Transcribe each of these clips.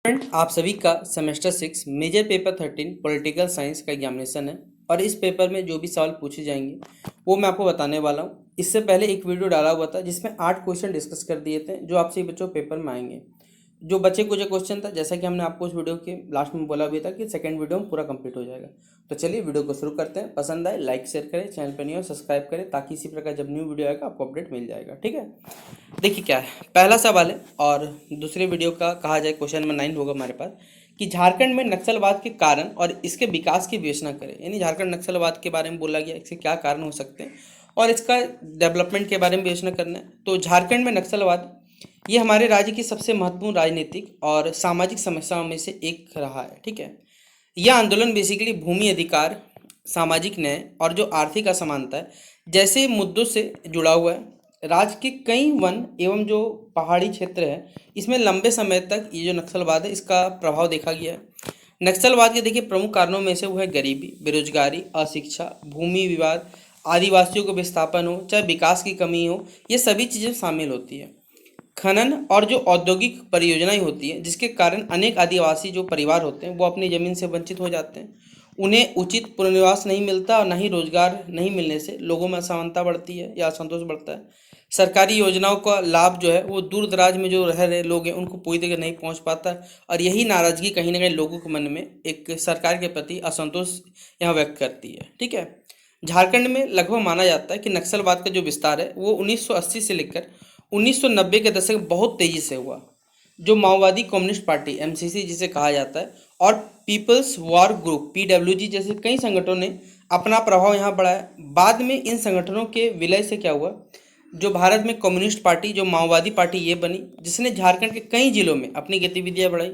Friend, आप सभी का semester 6 major paper 13 political science का एग्जामिनेशन है। और इस पेपर में जो भी सवाल पूछे जाएंगे वो मैं आपको बताने वाला हूँ। इससे पहले एक वीडियो डाला हुआ था जिसमें 8 क्वेश्चन डिस्कस कर दिए थे जो आपसे बच्चों पेपर में आएंगे। जो बचे कुछ क्वेश्चन था, जैसा कि हमने आपको उस वीडियो के लास्ट में बोला भी था कि सेकंड वीडियो में पूरा कंप्लीट हो जाएगा। तो चलिए वीडियो को शुरू करते हैं। पसंद आए लाइक शेयर करें, चैनल पर नहीं हो सब्सक्राइब करें ताकि इसी प्रकार जब न्यू वीडियो आएगा आपको अपडेट मिल जाएगा। ठीक है, देखिए क्या है। पहला सवाल है और दूसरे वीडियो का कहा जाए क्वेश्चन नंबर 9 होगा हमारे पास कि झारखंड में नक्सलवाद के कारण और इसके विकास की विवेचना करें। यानी झारखंड नक्सलवाद के बारे में बोला गया, इसके क्या कारण हो सकते हैं और इसका डेवलपमेंट के बारे में विवेचना करना है। तो झारखंड में नक्सलवाद ये हमारे राज्य की सबसे महत्वपूर्ण राजनीतिक और सामाजिक समस्याओं में से एक रहा है। ठीक है, यह आंदोलन बेसिकली भूमि अधिकार, सामाजिक न्याय और जो आर्थिक असमानता है जैसे मुद्दों से जुड़ा हुआ है। राज्य के कई वन एवं जो पहाड़ी क्षेत्र है इसमें लंबे समय तक ये जो नक्सलवाद है इसका प्रभाव देखा गया है। नक्सलवाद के देखिए प्रमुख कारणों में से वो है गरीबी, बेरोजगारी, अशिक्षा, भूमि विवाद, आदिवासियों को विस्थापन हो, चाहे विकास की कमी हो, ये सभी चीज़ें शामिल होती है। खनन और जो औद्योगिक परियोजनाएं होती हैं जिसके कारण अनेक आदिवासी जो परिवार होते हैं वो अपनी ज़मीन से वंचित हो जाते हैं। उन्हें उचित पुनर्वास नहीं मिलता और न ही रोजगार नहीं मिलने से लोगों में असमानता बढ़ती है या असंतोष बढ़ता है। सरकारी योजनाओं का लाभ जो है वो दूर दराज में जो रह रहे लोग हैं उनको पूरी तरह नहीं पहुंच पाता है। और यही नाराजगी कहीं ना कहीं लोगों के मन में एक सरकार के प्रति असंतोष यहाँ व्यक्त करती है। ठीक है, झारखंड में लगभग माना जाता है कि नक्सलवाद का जो विस्तार है वो 1980 से लेकर 1990 के दशक में बहुत तेजी से हुआ। जो माओवादी कम्युनिस्ट पार्टी एमसीसी जिसे कहा जाता है और पीपल्स वॉर ग्रुप पीडब्ल्यूजी जैसे कई संगठनों ने अपना प्रभाव यहाँ बढ़ाया। बाद में इन संगठनों के विलय से क्या हुआ, जो भारत में कम्युनिस्ट पार्टी जो माओवादी पार्टी ये बनी जिसने झारखंड के कई जिलों में अपनी गतिविधियां बढ़ाई।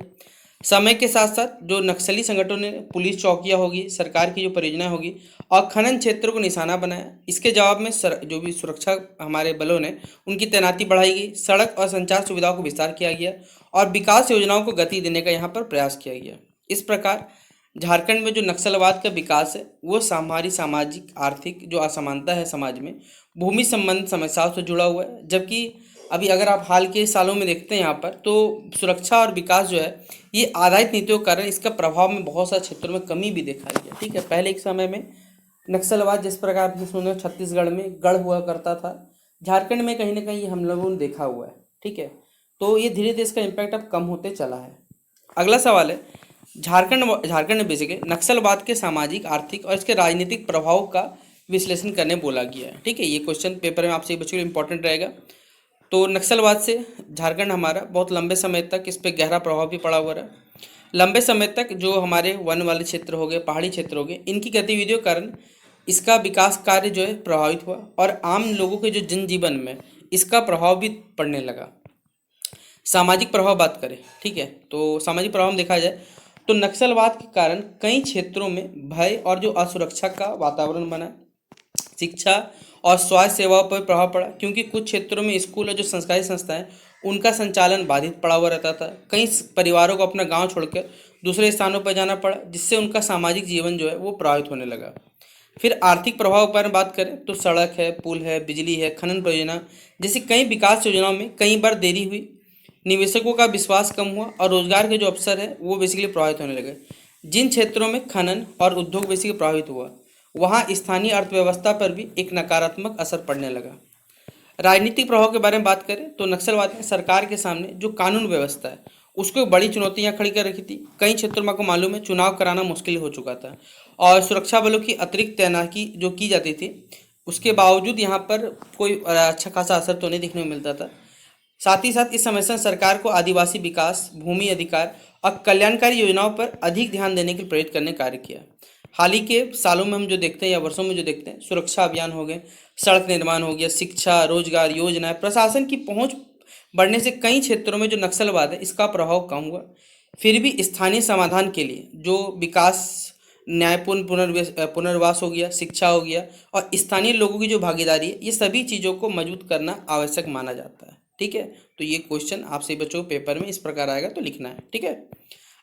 समय के साथ साथ जो नक्सली संगठनों ने पुलिस चौकियां होगी, सरकार की जो परियोजनाएं होगी और खनन क्षेत्रों को निशाना बनाया। इसके जवाब में जो भी सुरक्षा हमारे बलों ने उनकी तैनाती बढ़ाई गई, सड़क और संचार सुविधाओं को विस्तार किया गया और विकास योजनाओं को गति देने का यहाँ पर प्रयास किया गया। इस प्रकार झारखंड में जो नक्सलवाद का विकास है वो हमारी सामाजिक आर्थिक जो असमानता है समाज में, भूमि संबंध समस्याओं से जुड़ा हुआ है। जबकि अभी अगर आप हाल के सालों में देखते हैं यहाँ पर तो सुरक्षा और विकास जो है ये आधारित नीतियों के कारण इसका प्रभाव में बहुत सारे क्षेत्रों में कमी भी देखा गया। ठीक है, पहले एक समय में नक्सलवाद जिस प्रकार आपने सुना छत्तीसगढ़ में गढ़ हुआ करता था, झारखंड में कहीं ना कहीं हम लोगों ने देखा हुआ है। ठीक है, तो ये धीरे धीरे इसका इम्पैक्ट अब कम होते चला है। अगला सवाल है, झारखंड में बेसिकली नक्सलवाद के सामाजिक, आर्थिक और इसके राजनीतिक प्रभाव का विश्लेषण करने बोला गया है। ठीक है, ये क्वेश्चन पेपर में आपसे बच्चों के लिए इंपॉर्टेंट रहेगा। तो नक्सलवाद से झारखंड हमारा बहुत लंबे समय तक इस पर गहरा प्रभाव भी पड़ा हुआ रहा। लंबे समय तक जो हमारे वन वाले क्षेत्र हो गए, पहाड़ी क्षेत्र हो गए, इनकी गतिविधियों के कारण इसका विकास कार्य जो है प्रभावित हुआ और आम लोगों के जो जनजीवन में इसका प्रभाव भी पड़ने लगा। सामाजिक प्रभाव बात करें, ठीक है, तो सामाजिक प्रभाव में देखा जाए तो नक्सलवाद के कारण कई क्षेत्रों में भय और जो असुरक्षा का वातावरण बना। शिक्षा और स्वास्थ्य सेवाओं पर प्रभाव पड़ा क्योंकि कुछ क्षेत्रों में स्कूल और जो संस्कारी संस्थाएं उनका संचालन बाधित पड़ा हुआ रहता था। कई परिवारों को अपना गांव छोड़कर दूसरे स्थानों पर जाना पड़ा जिससे उनका सामाजिक जीवन जो है वो प्रभावित होने लगा। फिर आर्थिक प्रभाव पर बात करें तो सड़क है, पुल है, बिजली है, खनन परियोजना जैसी कई विकास योजनाओं में कई बार देरी हुई, निवेशकों का विश्वास कम हुआ और रोजगार के जो अवसर है वो बेसिकली प्रभावित होने लगे। जिन क्षेत्रों में खनन और उद्योग बेसिकली प्रभावित हुआ वहाँ स्थानीय अर्थव्यवस्था पर भी एक नकारात्मक असर पड़ने लगा। राजनीतिक प्रभाव के बारे में बात करें तो नक्सलवाद ने सरकार के सामने जो कानून व्यवस्था है उसको बड़ी चुनौतियां खड़ी कर रखी थी। कई क्षेत्रों में आपको मालूम है चुनाव कराना मुश्किल हो चुका था और सुरक्षा बलों की अतिरिक्त तैनाती जो की जाती थी उसके बावजूद यहाँ पर कोई अच्छा खासा असर तो नहीं देखने को मिलता था। साथ ही साथ इस समस्या ने सरकार को आदिवासी विकास, भूमि अधिकार और कल्याणकारी योजनाओं पर अधिक ध्यान देने के लिए प्रेरित करने का कार्य किया। हाल ही के सालों में हम जो देखते हैं या वर्षों में जो देखते हैं, सुरक्षा अभियान हो गए, सड़क निर्माण हो गया, शिक्षा, रोजगार योजनाएं, प्रशासन की पहुंच बढ़ने से कई क्षेत्रों में जो नक्सलवाद है इसका प्रभाव कम हुआ। फिर भी स्थानीय समाधान के लिए जो विकास, न्यायपूर्ण पुनर्वास हो गया, शिक्षा हो गया और स्थानीय लोगों की जो भागीदारी है ये सभी चीज़ों को मजबूत करना आवश्यक माना जाता है। ठीक है, तो ये क्वेश्चन आपसे बच्चों पेपर में इस प्रकार आएगा तो लिखना है। ठीक है,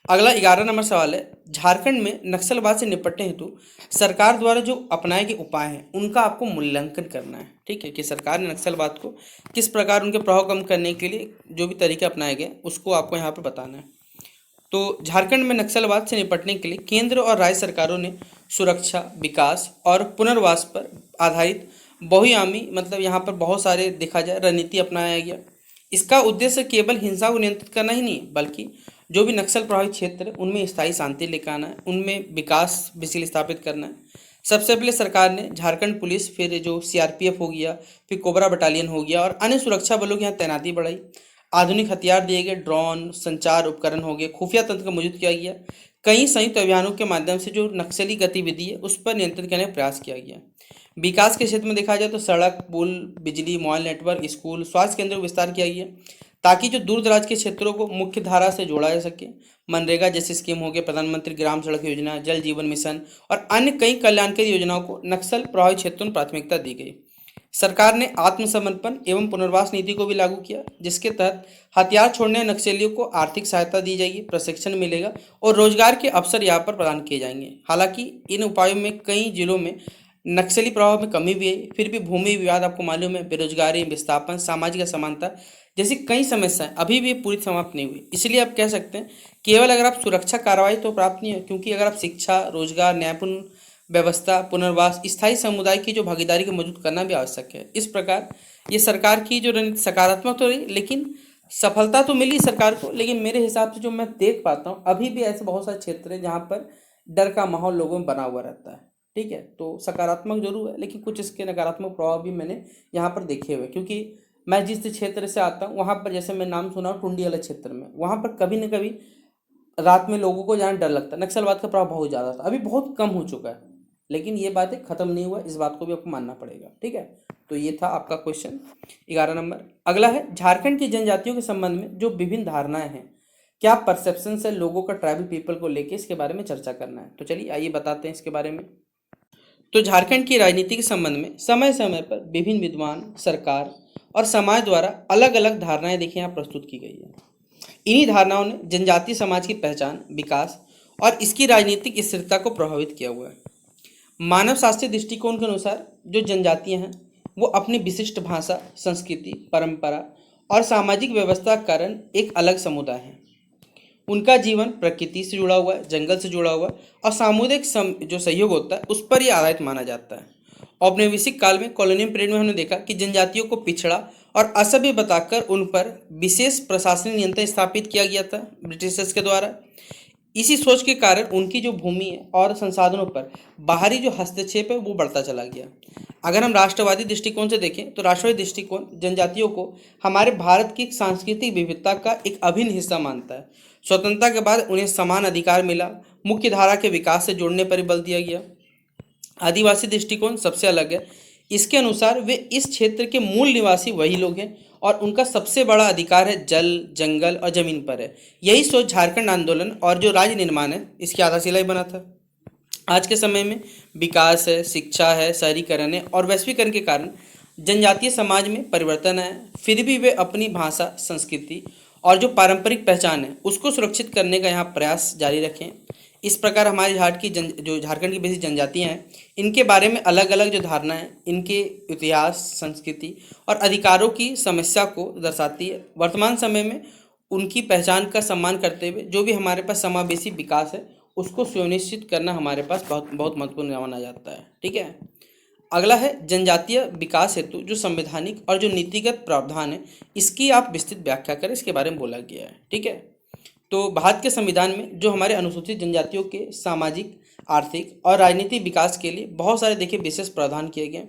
अगला 11 नंबर सवाल है, झारखंड में नक्सलवाद से निपटने हेतु सरकार द्वारा जो अपनाए गए उपाय हैं उनका आपको मूल्यांकन करना है। ठीक है, कि सरकार ने नक्सलवाद को किस प्रकार उनके प्रभाव कम करने के लिए जो भी तरीके अपनाए गए उसको आपको यहाँ पर बताना है। तो झारखंड में नक्सलवाद से निपटने के लिए केंद्र और राज्य सरकारों ने सुरक्षा, विकास और पुनर्वास पर आधारित बहुआयामी मतलब यहाँ पर बहुत सारे देखा जाए रणनीति अपनाया गया। इसका उद्देश्य केवल हिंसा को नियंत्रित करना ही नहीं बल्कि जो भी नक्सल प्रभावित क्षेत्र है उनमें स्थायी शांति लेकर आना है, उनमें विकास बेसिकली स्थापित करना है। सबसे पहले सरकार ने झारखंड पुलिस, फिर जो सीआरपीएफ हो गया, फिर कोबरा बटालियन हो गया और अन्य सुरक्षा बलों की यहाँ तैनाती बढ़ाई। आधुनिक हथियार दिए गए, ड्रोन, संचार उपकरण हो गए, खुफिया तंत्र का मौजूद किया गया। कई संयुक्त अभियानों के माध्यम से जो नक्सली गतिविधि है उस पर नियंत्रण करने का प्रयास किया गया। विकास के क्षेत्र में देखा जाए तो सड़क, पुल, बिजली, मोबाइल नेटवर्क, स्कूल, स्वास्थ्य केंद्रों का विस्तार किया गया ताकि जो दूर दराज के क्षेत्रों को मुख्य धारा से जोड़ा जा सके। मनरेगा जैसी स्कीम हो गई, प्रधानमंत्री ग्राम सड़क योजना, जल जीवन मिशन और अन्य कई कल्याणकारी योजनाओं को नक्सल प्रभावित क्षेत्रों में प्राथमिकता दी गई। सरकार ने आत्मसमर्पण एवं पुनर्वास नीति को भी लागू किया, जिसके तहत हथियार छोड़ने वाले नक्सलियों को आर्थिक सहायता दी जाएगी, प्रशिक्षण मिलेगा और रोजगार के अवसर यहाँ पर प्रदान किए जाएंगे। हालांकि इन उपायों में कई जिलों में नक्सली प्रभाव में कमी भी है, फिर भी भूमि विवाद आपको मालूम है, बेरोजगारी, विस्थापन, सामाजिक असमानता जैसी कई समस्याएं अभी भी पूरी समाप्त नहीं हुई। इसलिए आप कह सकते हैं केवल अगर आप सुरक्षा कार्रवाई तो प्राप्त नहीं है, क्योंकि अगर आप शिक्षा, रोजगार, न्यायपूर्ण व्यवस्था, पुनर्वास, स्थायी समुदाय की जो भागीदारी को मजबूत करना भी आवश्यक है। इस प्रकार ये सरकार की जो रणनीति सकारात्मक तो रही, लेकिन सफलता तो मिली सरकार को, लेकिन मेरे हिसाब से जो मैं देख पाता हूँ अभी भी ऐसे बहुत सारे क्षेत्र हैं जहाँ पर डर का माहौल लोगों में बना हुआ रहता है। ठीक है, तो सकारात्मक जरूर है, लेकिन कुछ इसके नकारात्मक प्रभाव भी मैंने यहाँ पर देखे हुए, क्योंकि मैं जिस क्षेत्र से आता हूँ वहाँ पर जैसे मैं नाम सुना हूँ टुंडी वाले क्षेत्र में, वहाँ पर कभी न कभी रात में लोगों को जाना डर लगता है। नक्सलवाद का प्रभाव बहुत ज़्यादा था, अभी बहुत कम हो चुका है, लेकिन ये बातें खत्म नहीं हुआ, इस बात को भी आपको मानना पड़ेगा। ठीक है, तो ये था आपका क्वेश्चन 11 नंबर। अगला है झारखंड की जनजातियों के संबंध में जो विभिन्न धारणाएं हैं, क्या परसेप्शन है लोगों का ट्राइबल पीपल को लेके, इसके बारे में चर्चा करना है। तो चलिए आइए बताते हैं इसके बारे में। तो झारखंड की राजनीति के संबंध में समय समय पर विभिन्न विद्वान, सरकार और समाज द्वारा अलग अलग धारणाएं देखिए यहाँ प्रस्तुत की गई है। इन्हीं धारणाओं ने जनजातीय समाज की पहचान, विकास और इसकी राजनीतिक स्थिरता को प्रभावित किया हुआ है। मानव शास्त्रीय दृष्टिकोण के अनुसार जो जनजातियां हैं वो अपनी विशिष्ट भाषा, संस्कृति, परंपरा और सामाजिक व्यवस्था के कारण एक अलग समुदाय है। उनका जीवन प्रकृति से जुड़ा हुआ है, जंगल से जुड़ा हुआ है और सामुदायिक जो सहयोग होता है उस पर ही आधारित माना जाता है। औपनिवेशिक काल में, कॉलोनियल पीरियड में हमने देखा कि जनजातियों को पिछड़ा और असभ्य बताकर उन पर विशेष प्रशासनिक नियंत्रण स्थापित किया गया था ब्रिटिशर्स के द्वारा। इसी सोच के कारण उनकी जो भूमि है और संसाधनों पर बाहरी जो हस्तक्षेप है वो बढ़ता चला गया। अगर हम राष्ट्रवादी दृष्टिकोण से देखें तो राष्ट्रवादी दृष्टिकोण जनजातियों को हमारे भारत की सांस्कृतिक विविधता का एक अभिन्न हिस्सा मानता है। स्वतंत्रता के बाद उन्हें समान अधिकार मिला, मुख्य धारा के विकास से जोड़ने पर बल दिया गया। आदिवासी दृष्टिकोण सबसे अलग है। इसके अनुसार वे इस क्षेत्र के मूल निवासी वही लोग हैं और उनका सबसे बड़ा अधिकार है जल, जंगल और जमीन पर है। यही सोच झारखंड आंदोलन और जो राज्य निर्माण है इसकी आधारशिला ही बना था। आज के समय में विकास है, शिक्षा है, शहरीकरण है और वैश्वीकरण के कारण जनजातीय समाज में परिवर्तन है, फिर भी वे अपनी भाषा, संस्कृति और जो पारंपरिक पहचान है उसको सुरक्षित करने का यहाँ प्रयास जारी रखें। इस प्रकार हमारे जो झारखंड की बेसिक जनजातियाँ हैं इनके बारे में अलग अलग जो धारणा है, इनके इतिहास, संस्कृति और अधिकारों की समस्या को दर्शाती है। वर्तमान समय में उनकी पहचान का सम्मान करते हुए जो भी हमारे पास समावेशी विकास है उसको सुनिश्चित करना हमारे पास बहुत बहुत महत्वपूर्ण माना जाता है। ठीक है, अगला है जनजातीय विकास हेतु जो संवैधानिक और जो नीतिगत प्रावधान है इसकी आप विस्तृत व्याख्या करें, इसके बारे में बोला गया है। ठीक है, तो भारत के संविधान में जो हमारे अनुसूचित जनजातियों के सामाजिक, आर्थिक और राजनीतिक विकास के लिए बहुत सारे देखिए विशेष प्रावधान किए गए।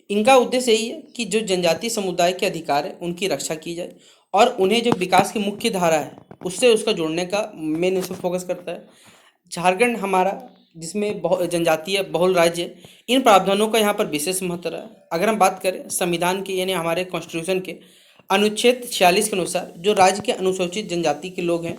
इनका उद्देश्य यही है कि जो जनजातीय समुदाय के अधिकार है उनकी रक्षा की जाए और उन्हें जो विकास की मुख्य धारा है उससे उसका जोड़ने का मेन इस पर फोकस करता है। झारखंड हमारा जिसमें जनजातीय बहुल राज्य है, इन प्रावधानों का यहाँ पर विशेष महत्व रहा है। अगर हम बात करें संविधान के यानी हमारे कॉन्स्टिट्यूशन के अनुच्छेद 46 के अनुसार जो राज्य के अनुसूचित जनजाति के लोग हैं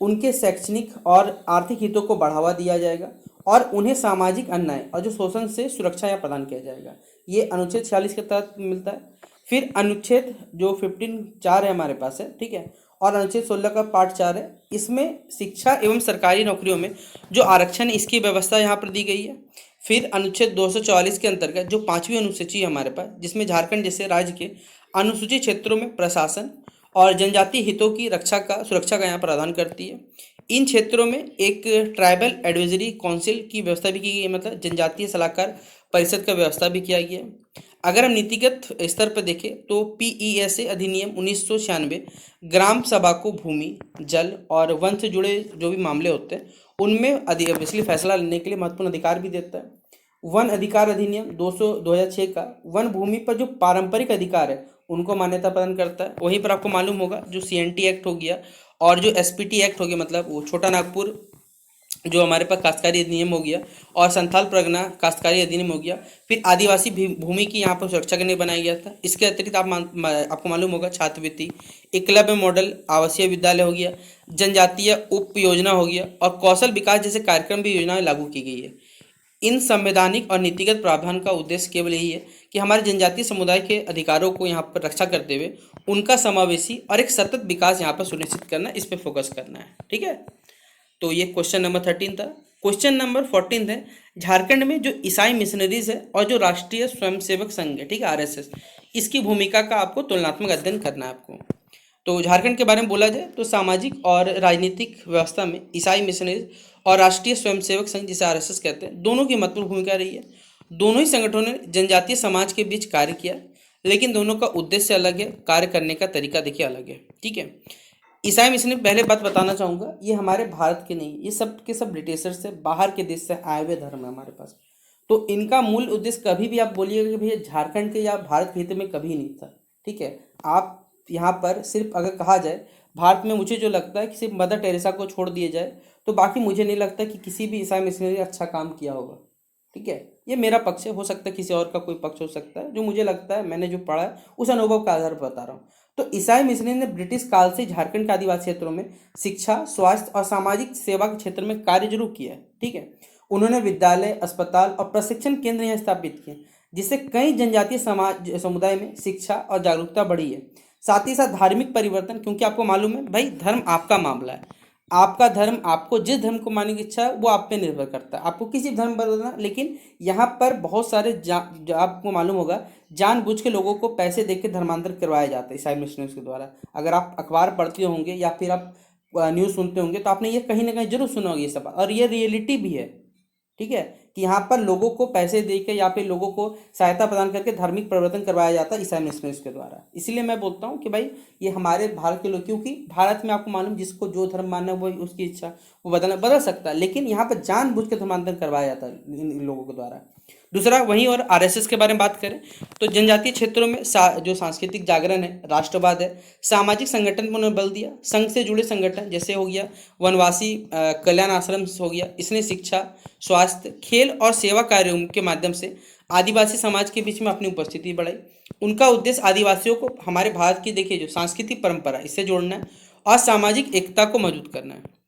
उनके शैक्षणिक और आर्थिक हितों को बढ़ावा दिया जाएगा और उन्हें सामाजिक अन्याय और जो शोषण से सुरक्षा या प्रदान किया जाएगा। ये अनुच्छेद 46 के तहत मिलता है। फिर अनुच्छेद जो 15(4) है हमारे पास है, ठीक है, और अनुच्छेद 16 का पार्ट 4 है, इसमें शिक्षा एवं सरकारी नौकरियों में जो आरक्षण है इसकी व्यवस्था यहाँ पर दी गई है। फिर अनुच्छेद 244 के अंतर्गत जो 5वीं अनुसूची है हमारे पास, जिसमें झारखंड जैसे राज्य के अनुसूचित क्षेत्रों में प्रशासन और जनजातीय हितों की सुरक्षा का यहाँ प्रावधान करती है। इन क्षेत्रों में एक ट्राइबल एडवाइजरी काउंसिल की व्यवस्था भी की गई है, मतलब जनजातीय सलाहकार परिषद का व्यवस्था भी किया गया है। अगर हम नीतिगत स्तर पर देखें तो पीईएसए अधिनियम 1996 ग्राम सभा को भूमि, जल और वन से जुड़े जो भी मामले होते हैं उनमें इसलिए फैसला लेने के लिए महत्वपूर्ण अधिकार भी देता है। वन अधिकार अधिनियम 2006 का वन भूमि पर जो पारंपरिक अधिकार है उनको मान्यता प्रदान करता है। वहीं पर आपको मालूम होगा जो सीएनटी एक्ट हो गया और जो एसपीटी एक्ट हो गया, मतलब वो छोटा नागपुर जो हमारे पास काश्तकारी अधिनियम हो गया और संथाल परगना काश्तकारी अधिनियम हो गया, फिर आदिवासी भूमि की यहाँ पर सुरक्षा के लिए बनाया गया था। इसके अतिरिक्त आपको मालूम होगा छात्रवृत्ति, एकलव्य मॉडल आवासीय विद्यालय हो गया, जनजातीय उप योजना हो गया और कौशल विकास जैसे कार्यक्रम भी योजनाएं लागू की गई है। इन संवैधानिक और नीतिगत प्रावधान का उद्देश्य केवल यही है कि हमारे जनजातीय समुदाय के अधिकारों को यहाँ पर रक्षा करते हुए उनका समावेशी और एक सतत विकास यहाँ पर सुनिश्चित करना, इस पर फोकस करना है। ठीक है, तो ये क्वेश्चन नंबर 13 था। क्वेश्चन नंबर 14 है, झारखंड में जो ईसाई मिशनरीज है और जो राष्ट्रीय स्वयंसेवक संघ है, ठीक है, आरएसएस, इसकी भूमिका का आपको तुलनात्मक अध्ययन करना है आपको। तो झारखंड के बारे में बोला जाए तो सामाजिक और राजनीतिक व्यवस्था में ईसाई मिशनरीज और राष्ट्रीय स्वयंसेवक संघ जिसे आरएसएस कहते हैं, दोनों की महत्वपूर्ण भूमिका रही है। दोनों ही संगठनों ने जनजातीय समाज के बीच कार्य किया, लेकिन दोनों का उद्देश्य अलग है, कार्य करने का तरीका देखिए अलग है। ठीक है, ईसाई मिशनरी पहले बात बताना चाहूँगा, ये हमारे भारत के नहीं, ये सब के सब ब्रिटिशर से बाहर के देश से आए हुए धर्म है हमारे पास। तो इनका मूल उद्देश्य कभी भी आप बोलिएगा कि भैया झारखंड के या भारत के हित में, कभी नहीं था। ठीक है, आप यहाँ पर सिर्फ अगर कहा जाए भारत में, मुझे जो लगता है कि सिर्फ मदर टेरेसा को छोड़ दिया जाए तो बाकी मुझे नहीं लगता कि किसी भी ईसाई मिशनरी ने अच्छा काम किया होगा। ठीक है, ये मेरा पक्ष है, हो सकता है किसी और का कोई पक्ष हो सकता है, जो मुझे लगता है मैंने जो पढ़ा है उस अनुभव का आधार पर बता रहा हूँ। तो ईसाई मिशनरी ने ब्रिटिश काल से झारखंड के आदिवासी क्षेत्रों में शिक्षा, स्वास्थ्य और सामाजिक सेवा के क्षेत्र में कार्य जरूर किया है। ठीक है, उन्होंने विद्यालय, अस्पताल और प्रशिक्षण केंद्र यहाँ स्थापित किए, जिससे कई जनजातीय समुदाय में शिक्षा और जागरूकता बढ़ी है। साथ ही साथ धार्मिक परिवर्तन, क्योंकि आपको मालूम है भाई धर्म आपका मामला है, आपका धर्म, आपको जिस धर्म को मानने की इच्छा है वो आप पे निर्भर करता है, आपको किसी धर्म बदलना। लेकिन यहाँ पर बहुत सारे जो आपको मालूम होगा जानबूझ के लोगों को पैसे दे के धर्मांतर करवाया जाता है ईसाई मिशनरीज के द्वारा। अगर आप अखबार पढ़ते होंगे या फिर आप न्यूज़ सुनते होंगे तो आपने ये कहीं ना कहीं जरूर सुना होगा ये सब, और ये रियलिटी भी है। ठीक है, कि यहाँ पर लोगों को पैसे दे के या फिर लोगों को सहायता प्रदान करके धार्मिक परिवर्तन करवाया जाता है ईसाई मिशनरीज के द्वारा। इसलिए मैं बोलता हूँ कि भाई ये हमारे भारत के लोग, क्योंकि भारत में आपको मालूम जिसको जो धर्म मानना है वो उसकी इच्छा वो बदल सकता है, लेकिन यहाँ पर जानबूझ के धर्मांतरण करवाया जाता है इन लोगों के द्वारा। दूसरा वहीं और आरएसएस के बारे में बात करें तो जनजातीय क्षेत्रों में जो सांस्कृतिक जागरण है, राष्ट्रवाद है, सामाजिक संगठन पर उन्होंने बल दिया। संघ से जुड़े संगठन जैसे हो गया वनवासी कल्याण आश्रम हो गया, इसने शिक्षा, स्वास्थ्य, खेल और सेवा कार्यों के माध्यम से आदिवासी समाज के बीच में अपनी उपस्थिति बढ़ाई। उनका उद्देश्य आदिवासियों को हमारे भारत की देखिए जो सांस्कृतिक परंपरा इससे जोड़ना है और सामाजिक एकता को मजबूत करना है।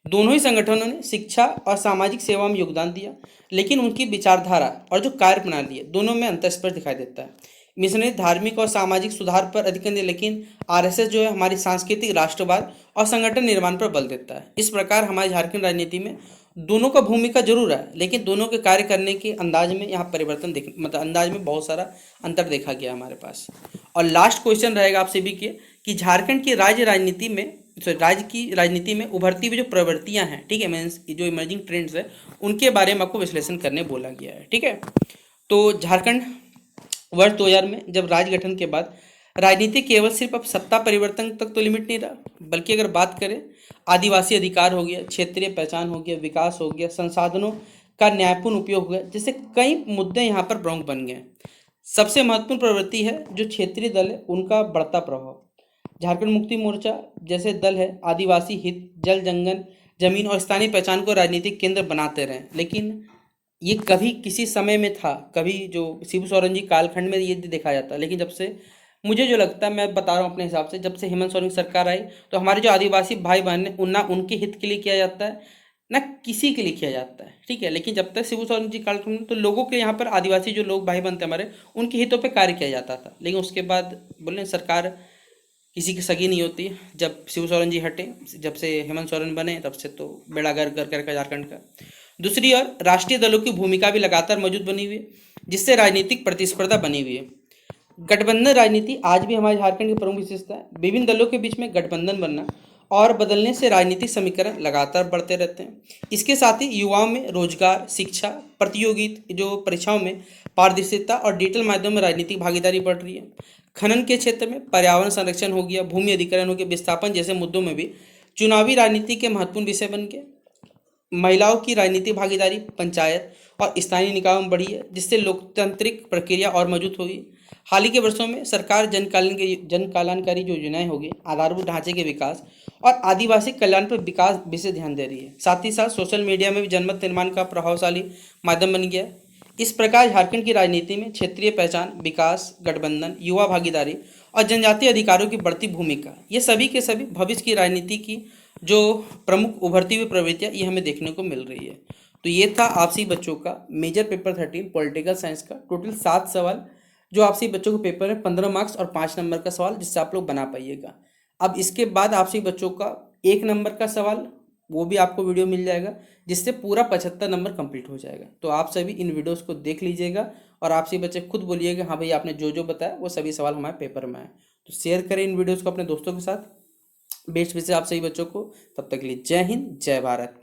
दोनों ही संगठनों ने शिक्षा और सामाजिक सेवा में योगदान दिया, लेकिन उनकी विचारधारा और जो कार्य प्रणाली है दोनों में अंतरस्पर्श दिखाई देता है। मिशनरी धार्मिक और सामाजिक सुधार पर अधिक केंद्रित, लेकिन आरएसएस जो है हमारी सांस्कृतिक राष्ट्रवाद और संगठन निर्माण पर बल देता है। इस प्रकार हमारे झारखंड राजनीति में दोनों का भूमिका जरूर है, लेकिन दोनों के कार्य करने के अंदाज में यहाँ परिवर्तन मतलब अंदाज में बहुत सारा अंतर देखा गया हमारे पास। और लास्ट क्वेश्चन रहेगा आपसे भी कि झारखंड की राज्य की राजनीति में उभरती हुई जो प्रवृत्तियां हैं, ठीक है, मीन्स जो इमर्जिंग ट्रेंड्स है उनके बारे में आपको विश्लेषण करने बोला गया है। ठीक है, तो झारखंड वर्ष 2000 में जब राज्य गठन के बाद राजनीति केवल सिर्फ अब सत्ता परिवर्तन तक तो लिमिट नहीं रहा, बल्कि अगर बात करें आदिवासी अधिकार हो गया, क्षेत्रीय पहचान हो गया, विकास हो गया, संसाधनों का न्यायपूर्ण उपयोग हो गया, जैसे कई मुद्दे यहाँ पर प्रमुख बन गए। सबसे महत्वपूर्ण प्रवृत्ति है जो क्षेत्रीय दल है उनका बढ़ता प्रभाव। झारखंड मुक्ति मोर्चा जैसे दल है आदिवासी हित, जल जंगल, जमीन और स्थानीय पहचान को राजनीतिक केंद्र बनाते रहे, लेकिन ये कभी किसी समय में था, कभी जो शिबू सोरेन जी कालखंड में ये देखा जाता, लेकिन जब से मुझे जो लगता है मैं बता रहा हूँ अपने हिसाब से, जब से हेमंत सोरेन की सरकार आई तो हमारे जो आदिवासी भाई बहन है ना उनके हित के लिए किया जाता है ना किसी के लिए किया जाता है। ठीक है, लेकिन जब तक शिबू सोरेन जी कालखंड में तो लोगों के यहाँ पर आदिवासी जो लोग भाई बनते हमारे उनके हितों पर कार्य किया जाता था, लेकिन उसके बाद बोले सरकार किसी की सगी नहीं होती। जब शिबू सोरेन जी हटे, जब से हेमंत सोरेन बने तब से तो बेड़ा गर्क कर झारखंड का। दूसरी ओर राष्ट्रीय दलों की भूमिका भी लगातार मौजूद बनी हुई है, जिससे राजनीतिक प्रतिस्पर्धा बनी हुई है। गठबंधन राजनीति आज भी हमारे झारखंड की प्रमुख विशेषता है। विभिन्न दलों के बीच में गठबंधन बनना और बदलने से राजनीतिक समीकरण लगातार बढ़ते रहते हैं। इसके साथ ही युवाओं में रोजगार, शिक्षा, प्रतियोगिता जो परीक्षाओं में पारदर्शिता और डिजिटल माध्यम में राजनीतिक भागीदारी बढ़ रही है। खनन के क्षेत्र में पर्यावरण संरक्षण हो गया, भूमि अधिग्रहण हो गया, विस्थापन जैसे मुद्दों में भी चुनावी राजनीति के महत्वपूर्ण विषय बन गए। महिलाओं की राजनीतिक भागीदारी पंचायत और स्थानीय निकायों में बढ़ी है, जिससे लोकतांत्रिक प्रक्रिया और मजबूत होगी। हाल ही के वर्षों में सरकार जन कल्याणकारी जो योजनाएं होगी, आधारभूत ढांचे के विकास और आदिवासी कल्याण पर विकास विशेष ध्यान दे रही है। साथ ही साथ सोशल मीडिया में भी जनमत निर्माण का प्रभावशाली माध्यम बन गया है। इस प्रकार झारखंड की राजनीति में क्षेत्रीय पहचान, विकास, गठबंधन, युवा भागीदारी और जनजातीय अधिकारों की बढ़ती भूमिका, ये सभी के सभी भविष्य की राजनीति की जो प्रमुख उभरती हुई प्रवृत्तियाँ ये हमें देखने को मिल रही है। तो ये था आपसी बच्चों का मेजर पेपर 13 पॉलिटिकल साइंस का टोटल 7 सवाल, जो आपसी बच्चों को पेपर में 15 मार्क्स और 5 नंबर का सवाल, जिससे आप लोग बना पाइएगा। अब इसके बाद आपसी बच्चों का 1 नंबर का सवाल, वो भी आपको वीडियो मिल जाएगा, जिससे पूरा 75 नंबर कंप्लीट हो जाएगा। तो आप सभी इन वीडियोस को देख लीजिएगा और आपसे बच्चे खुद बोलिएगा हाँ भाई आपने जो जो बताया वो सभी सवाल हमारे पेपर में आए। तो शेयर करें इन वीडियोस को अपने दोस्तों के साथ। बेस्ट विशेष आप सभी बच्चों को। तब तक के लिए जय हिंद, जय भारत।